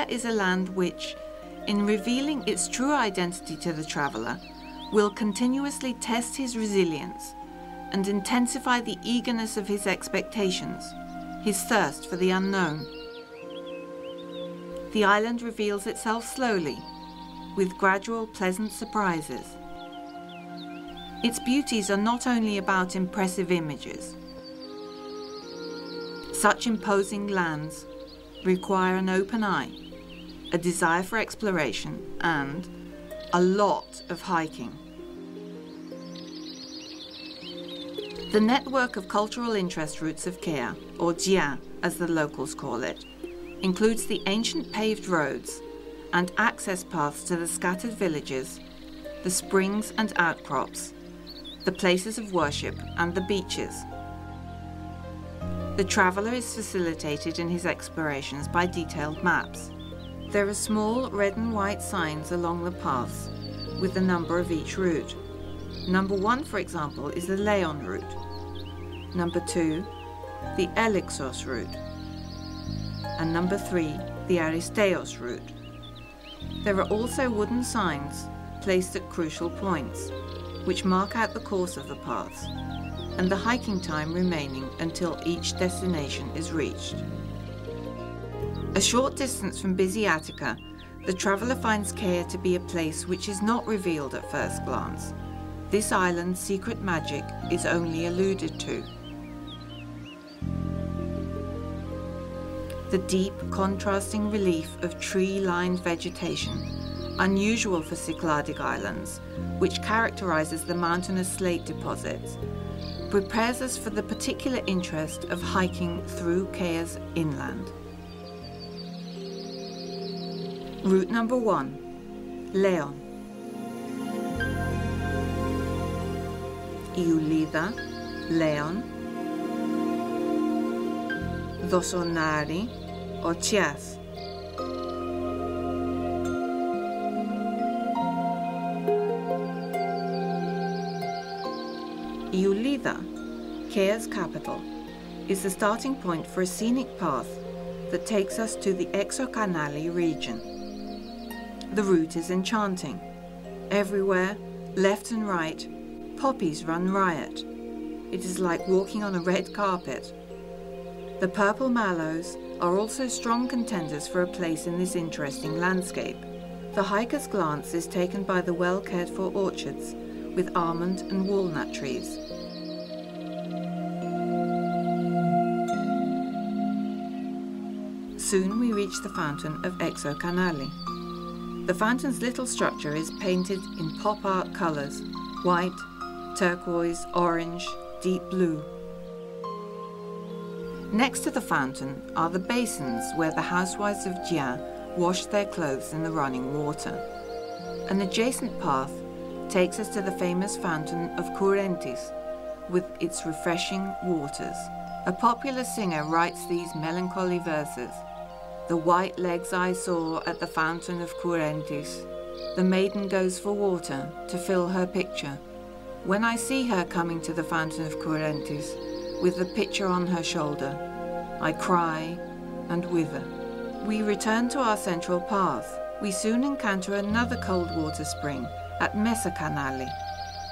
Kea is a land which, in revealing its true identity to the traveller, will continuously test his resilience and intensify the eagerness of his expectations, his thirst for the unknown. The island reveals itself slowly, with gradual pleasant surprises. Its beauties are not only about impressive images. Such imposing lands require an open eye, a desire for exploration, and a lot of hiking. The network of cultural interest routes of Kea, or Jia as the locals call it, includes the ancient paved roads and access paths to the scattered villages, the springs and outcrops, the places of worship and the beaches. The traveller is facilitated in his explorations by detailed maps. There are small red and white signs along the paths with the number of each route. Number 1, for example, is the Leon route. Number 2, the Elixos route. And number 3, the Aristeos route. There are also wooden signs placed at crucial points, which mark out the course of the paths and the hiking time remaining until each destination is reached. A short distance from busy Attica, the traveller finds Kea to be a place which is not revealed at first glance. This island's secret magic is only alluded to. The deep, contrasting relief of tree-lined vegetation, unusual for Cycladic islands, which characterises the mountainous slate deposits, prepares us for the particular interest of hiking through Kea's inland. Route number 1, Leon. Iulida, Leon, Dosonari, or Chias. Iulida, Kea's capital, is the starting point for a scenic path that takes us to the Exocanali region. The route is enchanting. Everywhere, left and right, poppies run riot. It is like walking on a red carpet. The purple mallows are also strong contenders for a place in this interesting landscape. The hiker's glance is taken by the well-cared-for orchards with almond and walnut trees. Soon we reach the fountain of Exocanali. The fountain's little structure is painted in pop art colours: white, turquoise, orange, deep blue. Next to the fountain are the basins where the housewives of Jia wash their clothes in the running water. An adjacent path takes us to the famous fountain of Kourentis with its refreshing waters. A popular singer writes these melancholy verses: "The white legs I saw at the fountain of Kourentis. The maiden goes for water to fill her pitcher. When I see her coming to the fountain of Kourentis with the pitcher on her shoulder, I cry and wither." We return to our central path. We soon encounter another cold water spring at Messacanali.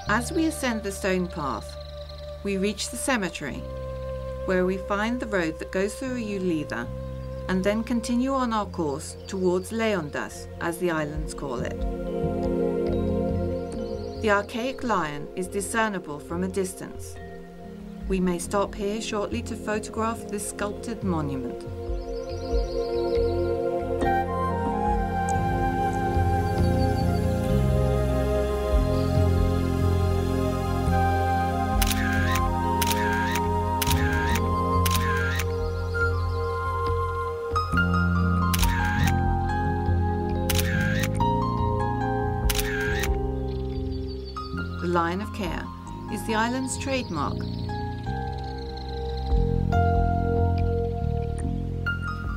As we ascend the stone path, we reach the cemetery, where we find the road that goes through Iulida and then continue on our course towards Leondas, as the islands call it. The archaic lion is discernible from a distance. We may stop here shortly to photograph this sculpted monument. The Lion of Kea is the island's trademark.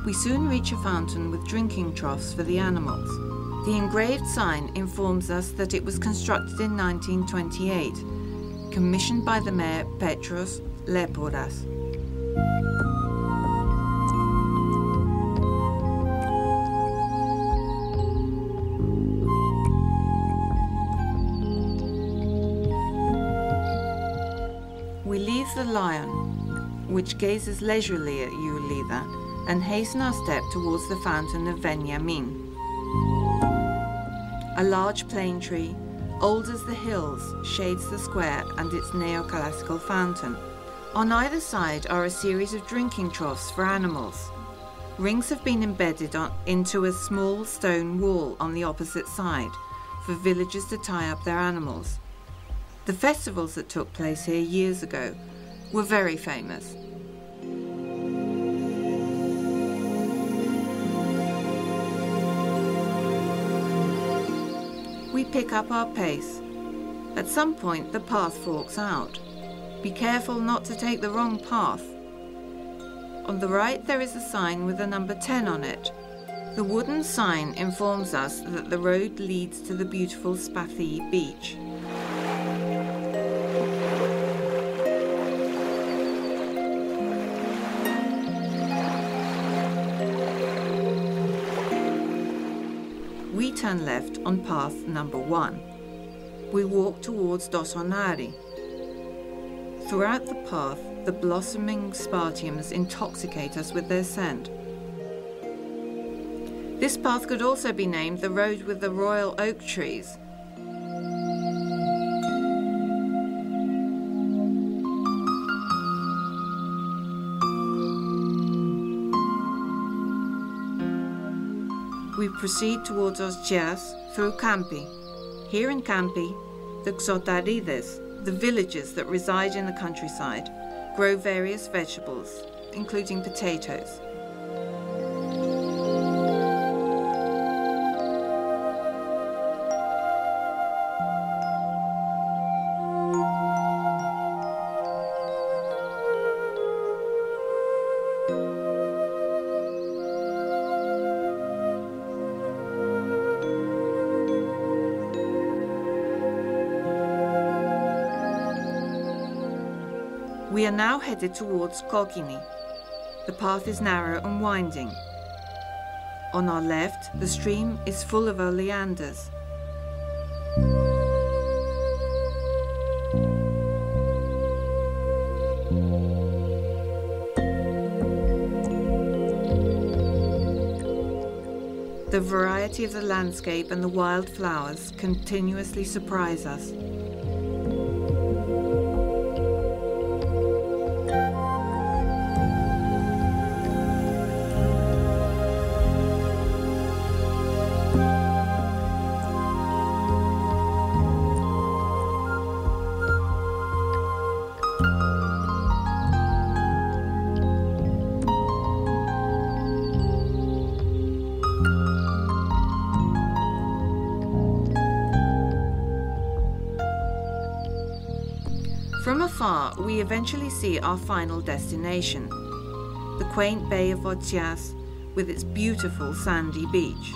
We soon reach a fountain with drinking troughs for the animals. The engraved sign informs us that it was constructed in 1928, commissioned by the mayor Petros Leporas. lion, which gazes leisurely at you, Lida, and hasten our step towards the fountain of Benjamin. A large plane tree, old as the hills, shades the square and its neoclassical fountain. On either side are a series of drinking troughs for animals. Rings have been embedded into a small stone wall on the opposite side for villagers to tie up their animals. The festivals that took place here years ago were very famous. We pick up our pace. At some point the path forks out. Be careful not to take the wrong path. On the right there is a sign with the number 10 on it. The wooden sign informs us that the road leads to the beautiful Spathi beach. We turn left on path number 1. We walk towards Dosonari. Throughout the path, the blossoming spartiums intoxicate us with their scent. This path could also be named the road with the royal oak trees. We proceed towards Kέas through Campi. Here in Campi, the Xotarides, the villages that reside in the countryside, grow various vegetables, including potatoes. We are now headed towards Kokini. The path is narrow and winding. On our left, the stream is full of oleanders. The variety of the landscape and the wild flowers continuously surprise us. From afar, we eventually see our final destination, the quaint bay of Kēas with its beautiful sandy beach.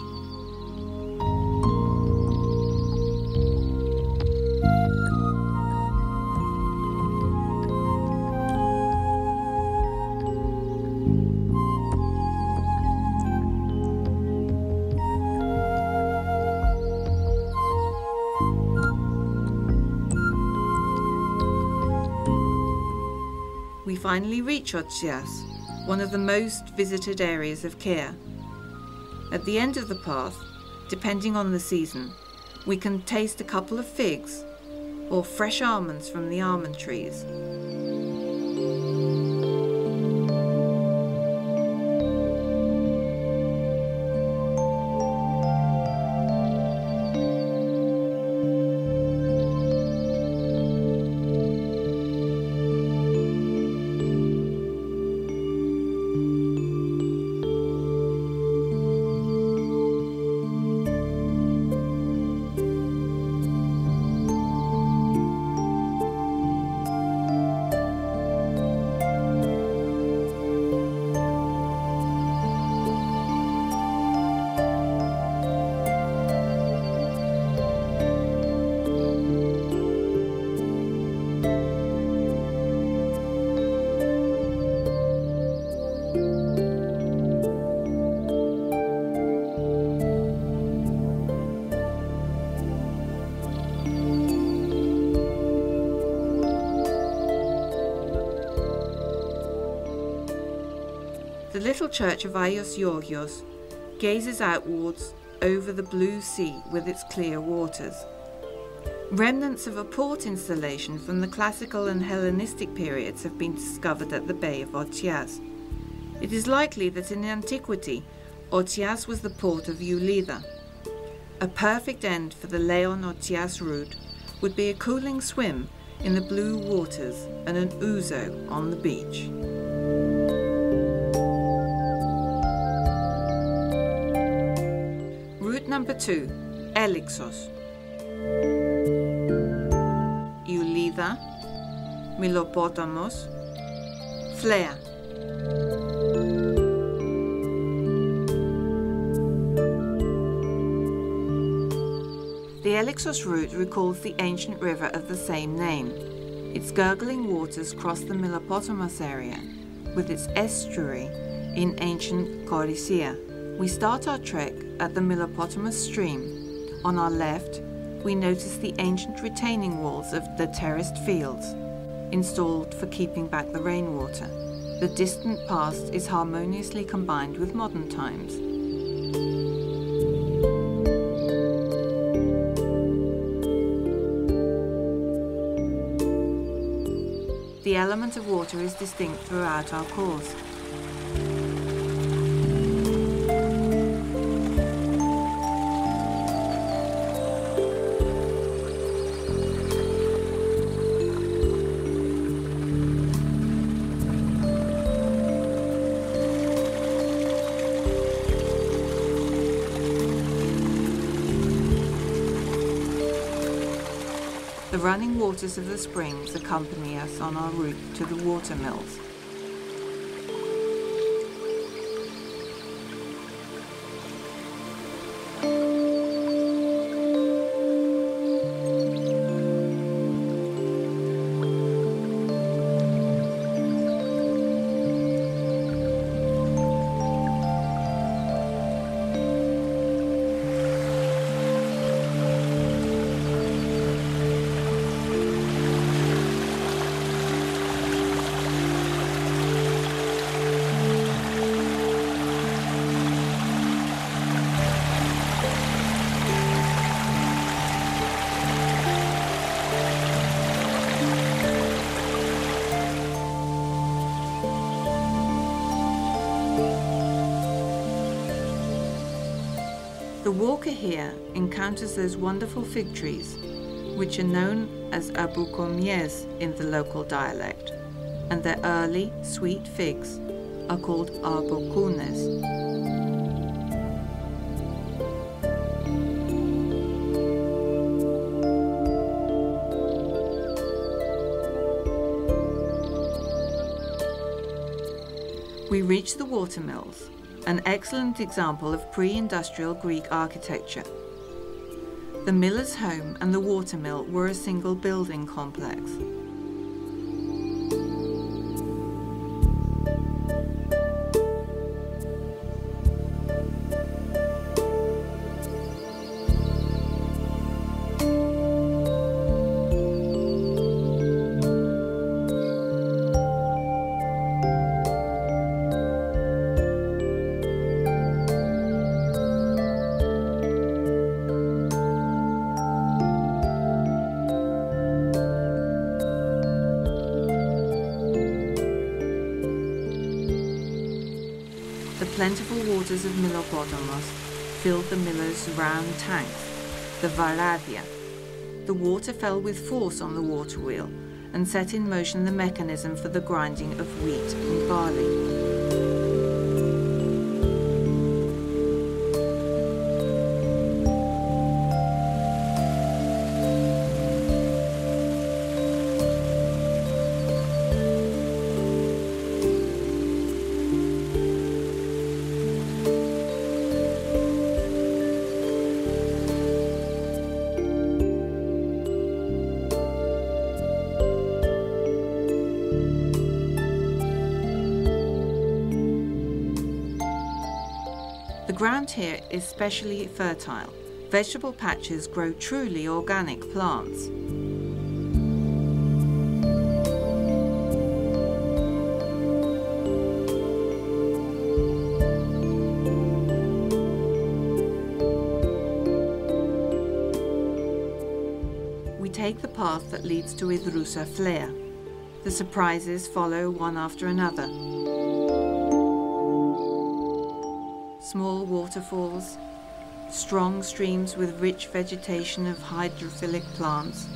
We finally reach Kēas, one of the most visited areas of Kēa. At the end of the path, depending on the season, we can taste a couple of figs or fresh almonds from the almond trees. The little church of Aios Georgios gazes outwards over the blue sea with its clear waters. Remnants of a port installation from the classical and Hellenistic periods have been discovered at the Bay of Otias. It is likely that in antiquity, Otias was the port of Eulida. A perfect end for the Leon-Otias route would be a cooling swim in the blue waters and an ouzo on the beach. Route number 2, Elixos. Eulida, Milopotamos, Flea. The Elixos route recalls the ancient river of the same name. Its gurgling waters cross the Milopotamos area, with its estuary in ancient Corycia. We start our trek at the Milopotamos stream. On our left, we notice the ancient retaining walls of the terraced fields, installed for keeping back the rainwater. The distant past is harmoniously combined with modern times. The element of water is distinct throughout our course. The running waters of the springs accompany us on our route to the water mills. The walker here encounters those wonderful fig trees, which are known as abucomies in the local dialect, and their early, sweet figs are called arbocunes. We reach the watermills, an excellent example of pre-industrial Greek architecture. The miller's home and the watermill were a single building complex. The plentiful waters of Milopotamos filled the miller's round tanks, the varadia. The water fell with force on the water wheel and set in motion the mechanism for the grinding of wheat and barley. The ground here is specially fertile. Vegetable patches grow truly organic plants. take the path that leads to Idrusa Flea. The surprises follow one after another. Small waterfalls, strong streams with rich vegetation of hydrophilic plants,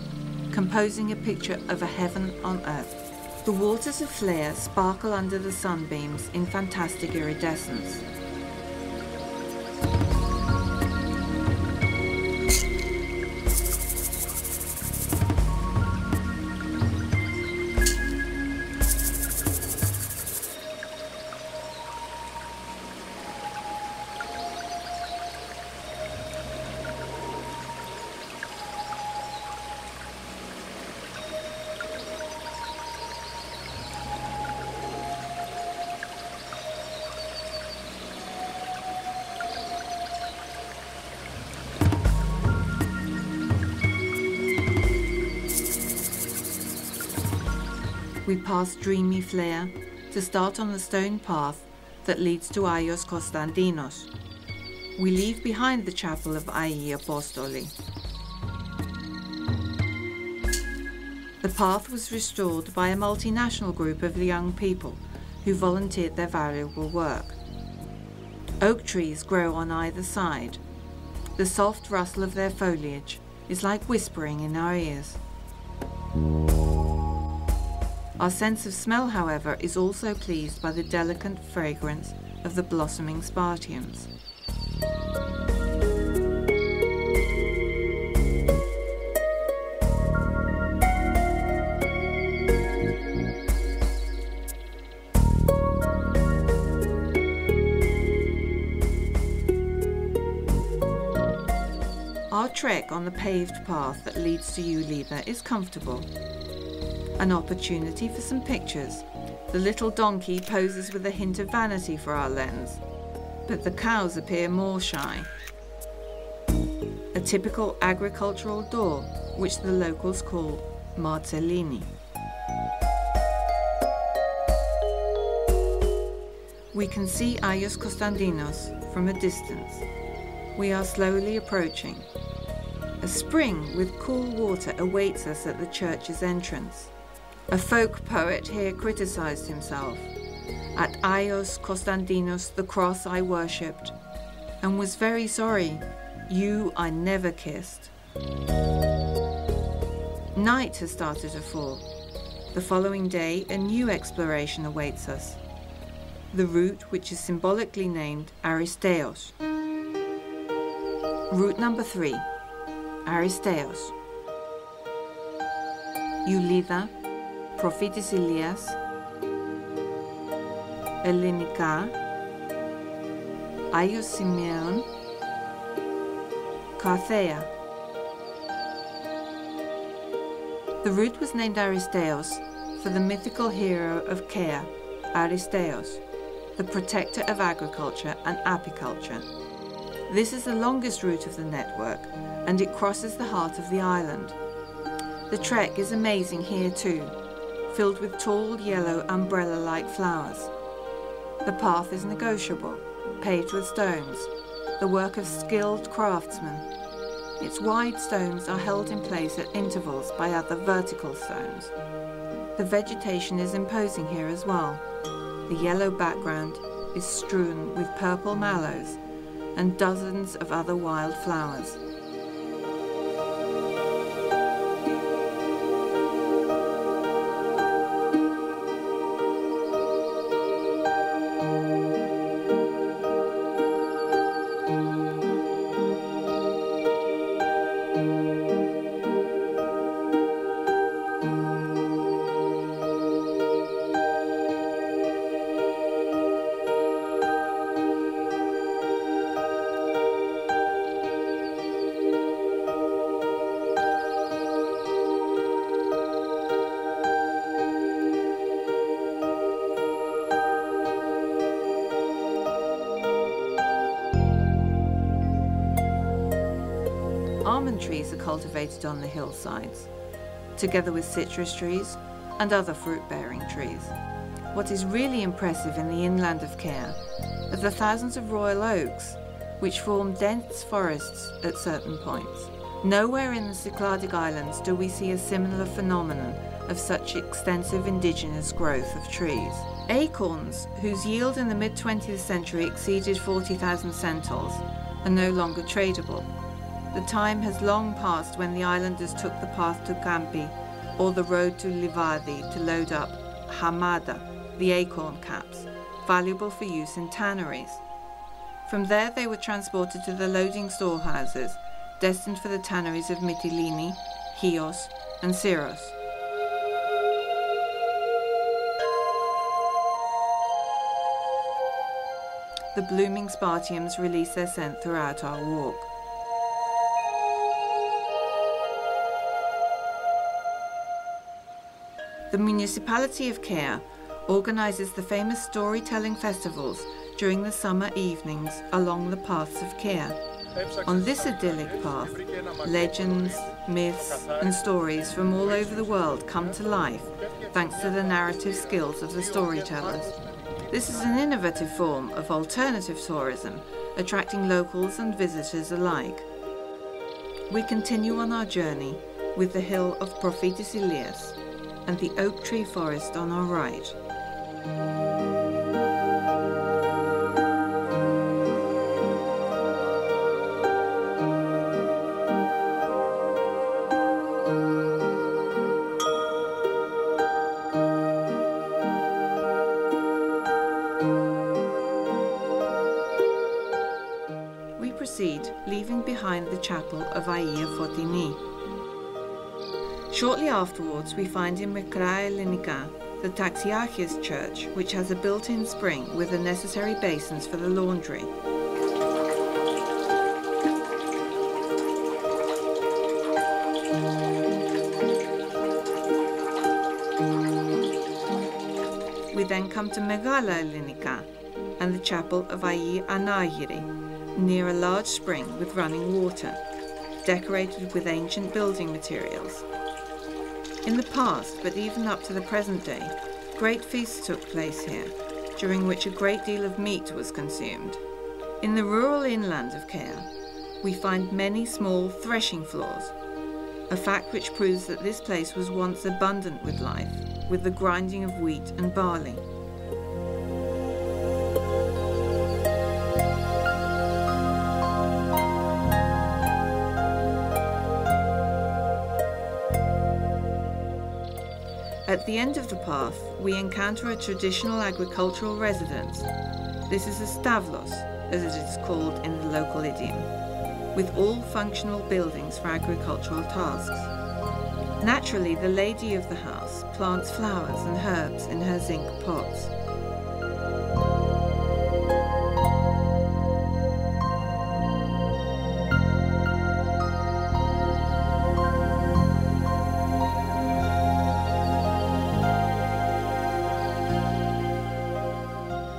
composing a picture of a heaven on earth. The waters of Flea sparkle under the sunbeams in fantastic iridescence. We pass dreamy Flea to start on the stone path that leads to Aios Konstantinos. We leave behind the chapel of Aii Apostoli. The path was restored by a multinational group of young people who volunteered their valuable work. Oak trees grow on either side. The soft rustle of their foliage is like whispering in our ears. Our sense of smell, however, is also pleased by the delicate fragrance of the blossoming spartiums. Our trek on the paved path that leads to Ulida is comfortable. An opportunity for some pictures. The little donkey poses with a hint of vanity for our lens, but the cows appear more shy. A typical agricultural door, which the locals call Marcellini. We can see Aios Konstantinos from a distance. We are slowly approaching. A spring with cool water awaits us at the church's entrance. A folk poet here criticized himself. At Aios Konstantinos the cross I worshipped, and was very sorry, you I never kissed. Night has started to fall. The following day a new exploration awaits us. The route which is symbolically named Aristeos. Route number 3, Aristeos. Ulida, Προφήτης Ηλίας, Ελληνικά, Άγιος Σημείων, Carthea. The route was named Aristeos for the mythical hero of Kea, Aristeos, the protector of agriculture and apiculture. This is the longest route of the network, and it crosses the heart of the island. The trek is amazing here too, filled with tall yellow umbrella-like flowers. The path is negotiable, paved with stones, the work of skilled craftsmen. Its wide stones are held in place at intervals by other vertical stones. The vegetation is imposing here as well. The yellow background is strewn with purple mallows and dozens of other wild flowers. Almond trees are cultivated on the hillsides, together with citrus trees and other fruit-bearing trees. What is really impressive in the inland of Kea are the thousands of royal oaks, which form dense forests at certain points. Nowhere in the Cycladic Islands do we see a similar phenomenon of such extensive indigenous growth of trees. Acorns, whose yield in the mid-20th century exceeded 40,000 centels, are no longer tradable. The time has long passed when the islanders took the path to Campi, or the road to Livadi, to load up hamada, the acorn caps, valuable for use in tanneries. From there they were transported to the loading storehouses, destined for the tanneries of Mytilene, Chios and Syros. The blooming spartiums release their scent throughout our walk. The municipality of Kea organises the famous storytelling festivals during the summer evenings along the paths of Kea. On this idyllic path, legends, myths and stories from all over the world come to life thanks to the narrative skills of the storytellers. This is an innovative form of alternative tourism, attracting locals and visitors alike. We continue on our journey with the hill of Prophetis Elias and the oak tree forest on our right. We proceed, leaving behind the chapel of Aia Fotini. Shortly afterwards, we find in Mikra Elinika the Taxiarchias church, which has a built-in spring with the necessary basins for the laundry. We then come to Megala Elinika and the chapel of Ai Anahiri, near a large spring with running water, decorated with ancient building materials. In the past, but even up to the present day, great feasts took place here, during which a great deal of meat was consumed. In the rural inland of Kea, we find many small threshing floors, a fact which proves that this place was once abundant with life, with the grinding of wheat and barley. At the end of the path, we encounter a traditional agricultural residence. This is a stavlos, as it is called in the local idiom, with all functional buildings for agricultural tasks. Naturally, the lady of the house plants flowers and herbs in her zinc pots.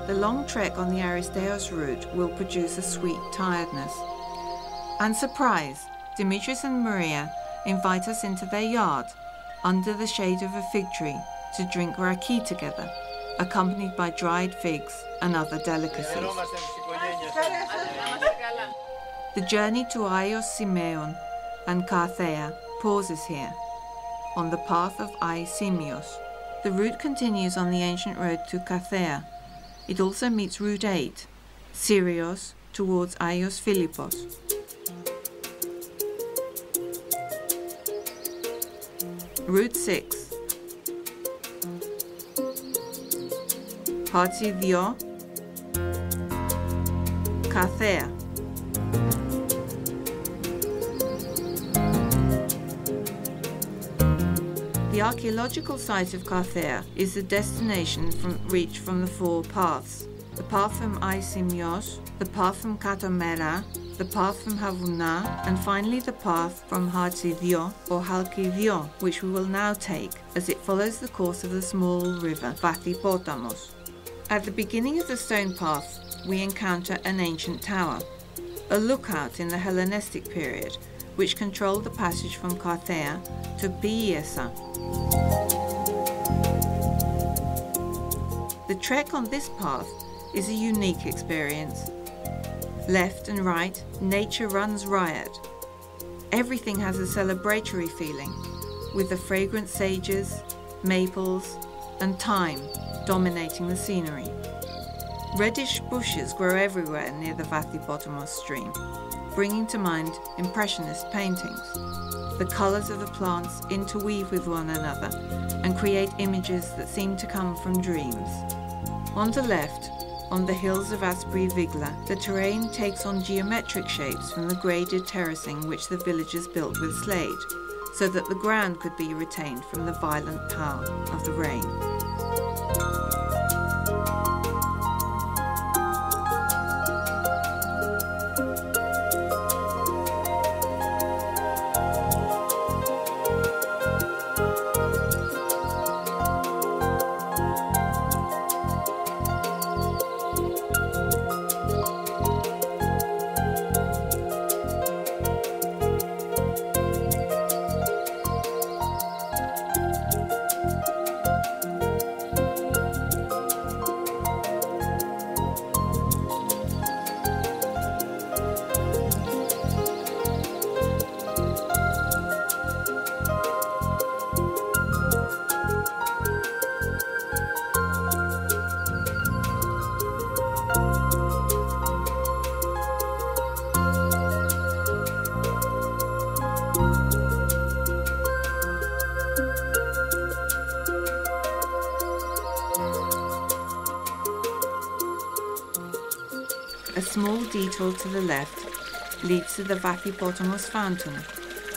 The long trek on the Aristeos route will produce a sweet tiredness. And surprise, Demetrius and Maria invite us into their yard, under the shade of a fig tree, to drink raki together, accompanied by dried figs and other delicacies. The journey to Aios Simeon and Carthea pauses here, on the path of Ai Simios. The route continues on the ancient road to Carthea. It also meets Route 8, Syrios, towards Aios Philippos. Route 6, Hatzidio, Carthea. The archaeological site of Carthea is the destination reached from the four paths. The path from Ai Simios, the path from Katomera, the path from Havuna, and finally the path from Hatzidio or Halkidio, which we will now take as it follows the course of the small river Vatipotamos. At the beginning of the stone path, we encounter an ancient tower, a lookout in the Hellenistic period, which controlled the passage from Carthea to Piesa. The trek on this path is a unique experience. Left and right, nature runs riot. Everything has a celebratory feeling, with the fragrant sages, maples, and thyme dominating the scenery. Reddish bushes grow everywhere near the Vathipotamos stream, bringing to mind Impressionist paintings. The colours of the plants interweave with one another and create images that seem to come from dreams. On the left, on the hills of Asprey Vigla, the terrain takes on geometric shapes from the graded terracing which the villagers built with slate, so that the ground could be retained from the violent power of the rain. A small detour to the left leads to the Vathipotamos fountain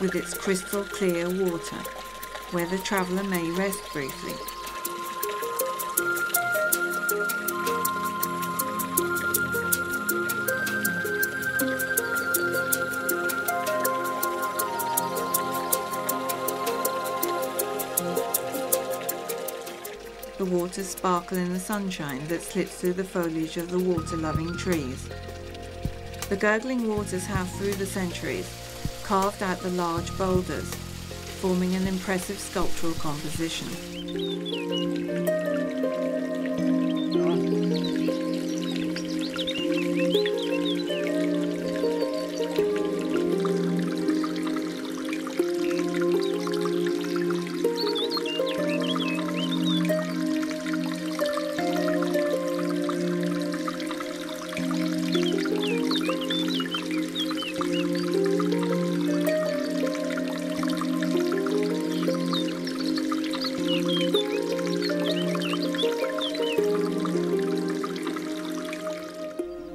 with its crystal clear water, where the traveller may rest briefly. The waters sparkle in the sunshine that slips through the foliage of the water-loving trees. The gurgling waters have, through the centuries, carved out the large boulders, forming an impressive sculptural composition.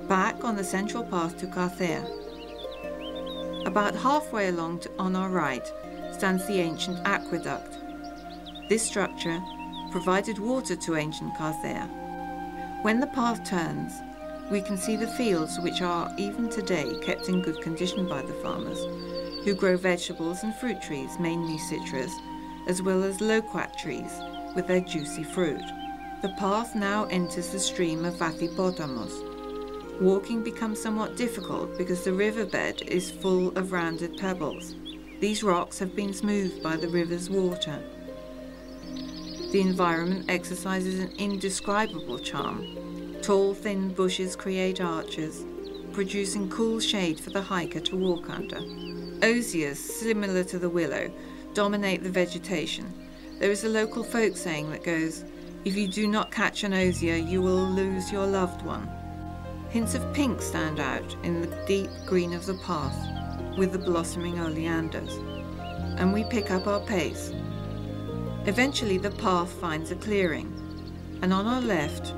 Back on the central path to Carthea. About halfway along on our right stands the ancient aqueduct. This structure provided water to ancient Carthea. When the path turns, we can see the fields which are, even today, kept in good condition by the farmers, who grow vegetables and fruit trees, mainly citrus, as well as loquat trees with their juicy fruit. The path now enters the stream of Vathipotamos. Walking becomes somewhat difficult because the riverbed is full of rounded pebbles. These rocks have been smoothed by the river's water. The environment exercises an indescribable charm. Tall, thin bushes create arches, producing cool shade for the hiker to walk under. Osiers, similar to the willow, dominate the vegetation. There is a local folk saying that goes, "If you do not catch an osier, you will lose your loved one." Hints of pink stand out in the deep green of the path with the blossoming oleanders, and we pick up our pace. Eventually the path finds a clearing, and on our left,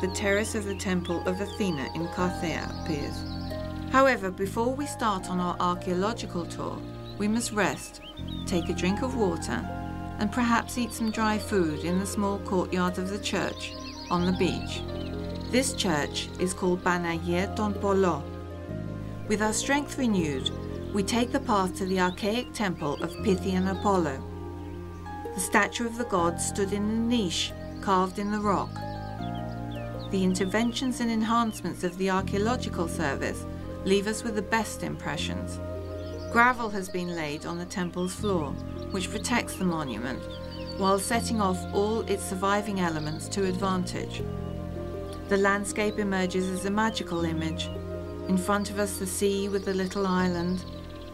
the terrace of the temple of Athena in Carthea appears. However, before we start on our archaeological tour, we must rest, take a drink of water, and perhaps eat some dry food in the small courtyard of the church on the beach. This church is called Banayir Don Polo. With our strength renewed, we take the path to the archaic temple of Pythian Apollo. The statue of the god stood in a niche carved in the rock. The interventions and enhancements of the archaeological service leave us with the best impressions. Gravel has been laid on the temple's floor, which protects the monument, while setting off all its surviving elements to advantage. The landscape emerges as a magical image. In front of us the sea with the little island,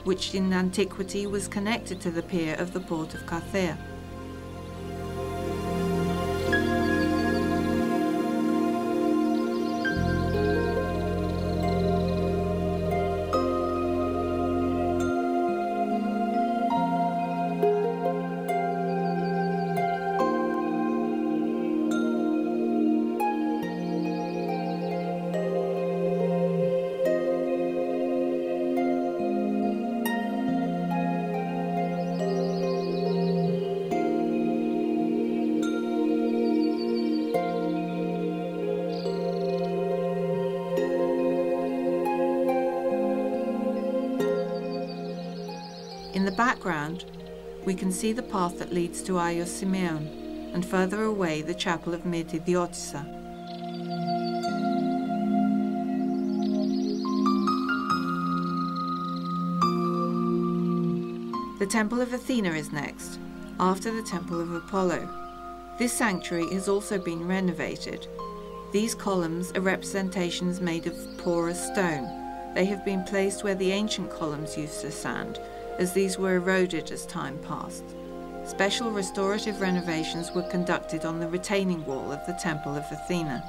which in antiquity was connected to the pier of the port of Carthage. In the background, we can see the path that leads to Aios Simeon, and further away the chapel of Mirtidiotissa. The Temple of Athena is next, after the Temple of Apollo. This sanctuary has also been renovated. These columns are representations made of porous stone. They have been placed where the ancient columns used to stand, as these were eroded as time passed. Special restorative renovations were conducted on the retaining wall of the Temple of Athena.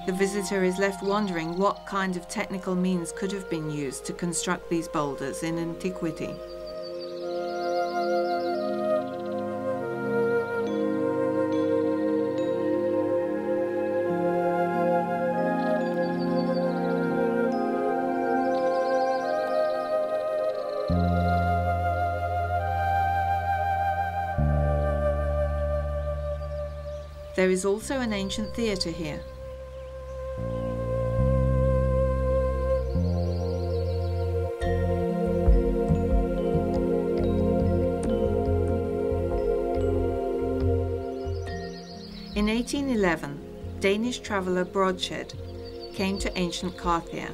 The visitor is left wondering what kind of technical means could have been used to construct these boulders in antiquity. There is also an ancient theatre here. In 1811, Danish traveller Brodshed came to ancient Carthage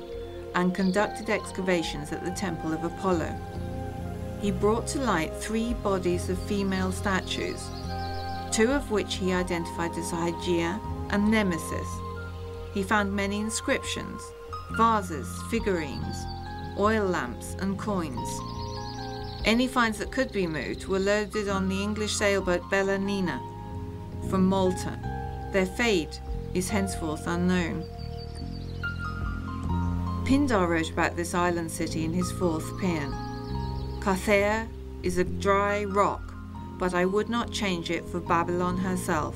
and conducted excavations at the Temple of Apollo. He brought to light 3 bodies of female statues, 2 of which he identified as Hygeia and Nemesis. He found many inscriptions, vases, figurines, oil lamps and coins. Any finds that could be moved were loaded on the English sailboat Bella from Malta. Their fate is henceforth unknown. Pindar wrote about this island city in his 4th paean. Carthage is a dry rock, but I would not change it for Babylon herself.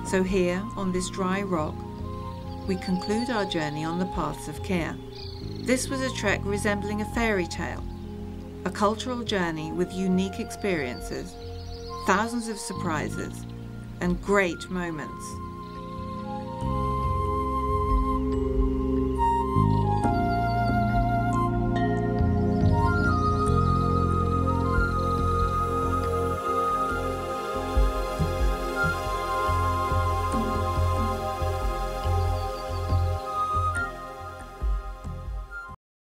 So here, on this dry rock, we conclude our journey on the paths of Kea. This was a trek resembling a fairy tale, a cultural journey with unique experiences, thousands of surprises, and great moments.